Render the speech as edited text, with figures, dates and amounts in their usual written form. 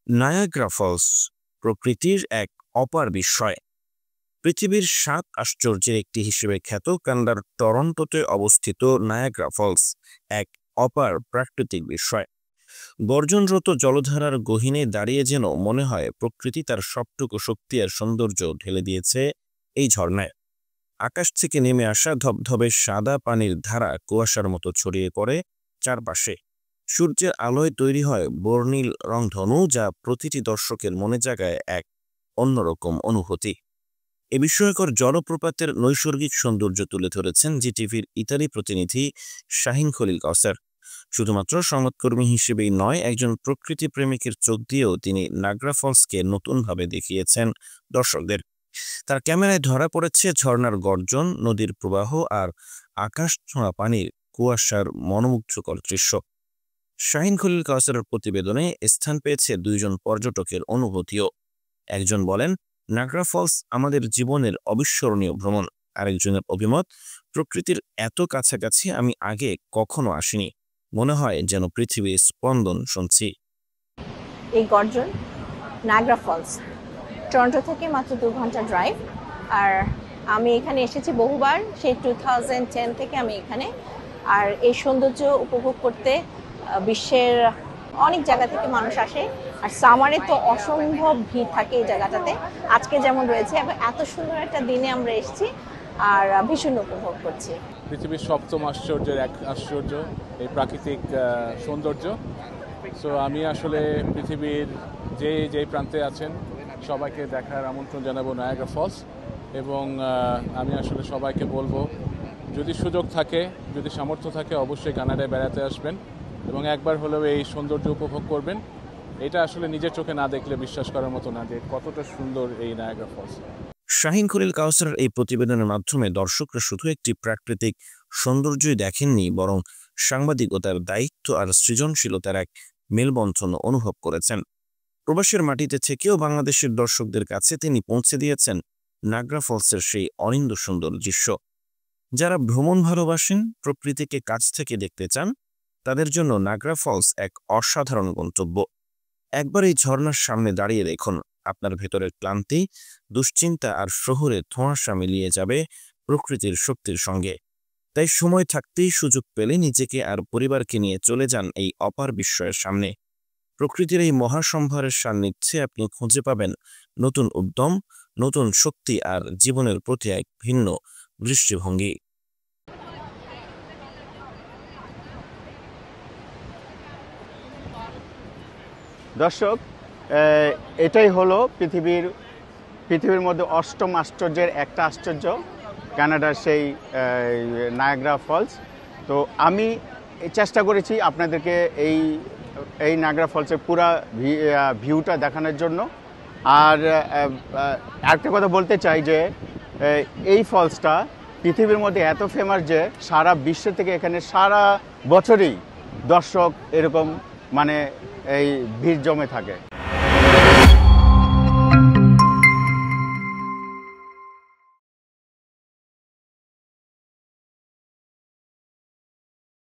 Niagara Falls প্রকৃতির এক অপার বিস্ময়। পৃথিবীর ৭ আশ্চর্যের একটি হিসেবে খ্যাত কানাডার টরন্টোতে অবস্থিত নায়াগ্রা ফলস এক অপার প্রাকৃতিক বিস্ময়। গর্জনরত জলধারার গহীনে দাঁড়িয়ে যেন মনে হয় প্রকৃতি তার সবটুকু শক্তি আর সৌন্দর্য ঢেলে দিয়েছে এই ঝর্ণায়। আকাশ থেকে নেমে আসা ধবধবে সাদা পানির ধারা কুয়াশার মতো ছড়িয়ে পড়ে চারপাশে। সূর্যের আলোয় তৈরি হয় বর্ণিল রংধনু, যা প্রতিটি দর্শকের মনে জাগায় এক অন্যরকম অনুভূতি। এ বিস্ময়কর জলপ্রপাতের নৈসর্গিক সৌন্দর্য তুলে ধরেছেন জিটিভির ইতালি প্রতিনিধি শাহিন খলিল কাউসার। শুধুমাত্র সংবাদকর্মী হিসেবেই নয়, একজন প্রকৃতি প্রেমিকের চোখ দিয়েও তিনি নায়াগ্রা ফলসকে নতুনভাবে দেখিয়েছেন দর্শকদের। তার ক্যামেরায় ধরা পড়েছে ঝর্ণার গর্জন, নদীর প্রবাহ আর আকাশ ছোঁয়া পানির কুয়াশার মনোমুগ্ধকর দৃশ্য। শাহিন খলিল কাউসারের প্রতিবেদনে স্থান পেয়েছে ২ জন পর্যটকের অনুভূতিও। একজন বলেন, নায়াগ্রা ফলস আমাদের জীবনের অবিস্মরণীয় ভ্রমণ। আরেকজনের অভিমত, প্রকৃতির এত কাছাকাছি আমি আগে কখনো আসিনি, মনে হয় যেন পৃথিবীর স্পন্দন শুনছি। এই গর্জন নায়াগ্রা ফলস টরন্টো থেকে মাত্র ২ ঘন্টা ড্রাইভ। আর আমি এখানে এসেছি বহুবার, সেই 2010 থেকে আমি এখানে। আর এই সৌন্দর্য উপভোগ করতে বিশ্বের অনেক জায়গা থেকে মানুষ আসে। আর সামারে তো অসম্ভব ভিড় থাকে এই জায়গাটাতে, আজকে যেমন রয়েছে। এবং এত সুন্দর একটা দিনে আমরা এসেছি আর ভীষণ উপভোগ করছি। পৃথিবীর ৭ম আশ্চর্যের এক আশ্চর্য এই প্রাকৃতিক সৌন্দর্য। সো আমি আসলে পৃথিবীর যেই প্রান্তে আছেন সবাইকে দেখার আমন্ত্রণ জানাবো নায়াগ্রা ফলস। এবং আমি আসলে সবাইকে বলবো, যদি সুযোগ থাকে, যদি সামর্থ্য থাকে, অবশ্যই কানাডায় বেড়াতে আসবেন এবং একবার হলেও এই সৌন্দর্য উপভোগ করবেন। এটা আসলে নিজের চোখে না দেখলে বিশ্বাস করার মতো না যে কতটা সুন্দর এই নায়াগ্রা ফলস। শাহিন খলিল কাউসারের এই প্রতিবেদনের মাধ্যমে দর্শকরা শুধু একটি প্রাকৃতিক সৌন্দর্যই দেখেননি, বরং সাংবাদিকতার দায়িত্ব আর সৃজনশীলতার এক মেলবন্ধন অনুভব করেছেন। প্রবাসের মাটিতে থেকেও বাংলাদেশের দর্শকদের কাছে তিনি পৌঁছে দিয়েছেন নায়াগ্রা ফলসের সেই অনিন্দ্য সুন্দর দৃশ্য। যারা ভ্রমণ ভালোবাসেন, প্রকৃতিকে কাছ থেকে দেখতে চান, তাদের জন্য নায়াগ্রা ফলস এক অসাধারণ গন্তব্য। একবার এই ঝর্ণার সামনে দাঁড়িয়ে দেখুন, আপনার ভেতরের ক্লান্তি, দুশ্চিন্তা আর শহরের ধোঁয়াশা মিলিয়ে যাবে প্রকৃতির শক্তির সঙ্গে। তাই সময় থাকতেই সুযোগ পেলে নিজেকে আর পরিবারকে নিয়ে চলে যান এই অপার বিস্ময়ের সামনে। প্রকৃতির এই মহাসম্ভারের সান্নিধ্যে আপনি খুঁজে পাবেন নতুন উদ্যম, নতুন শক্তি আর জীবনের প্রতি এক ভিন্ন দৃষ্টিভঙ্গি। দর্শক, এটাই হলো পৃথিবীর মধ্যে ৮ম আশ্চর্যের একটা আশ্চর্য, কানাডার সেই নায়াগ্রা ফলস। তো আমি চেষ্টা করেছি আপনাদেরকে এই নায়াগ্রা ফলসের পুরা ভিউটা দেখানোর জন্য। আর একটা কথা বলতে চাই যে এই ফলসটা পৃথিবীর মধ্যে এত ফেমাস যে সারা বিশ্ব থেকে এখানে সারা বছরই দর্শক এরকম এই ভিড় জমে থাকে।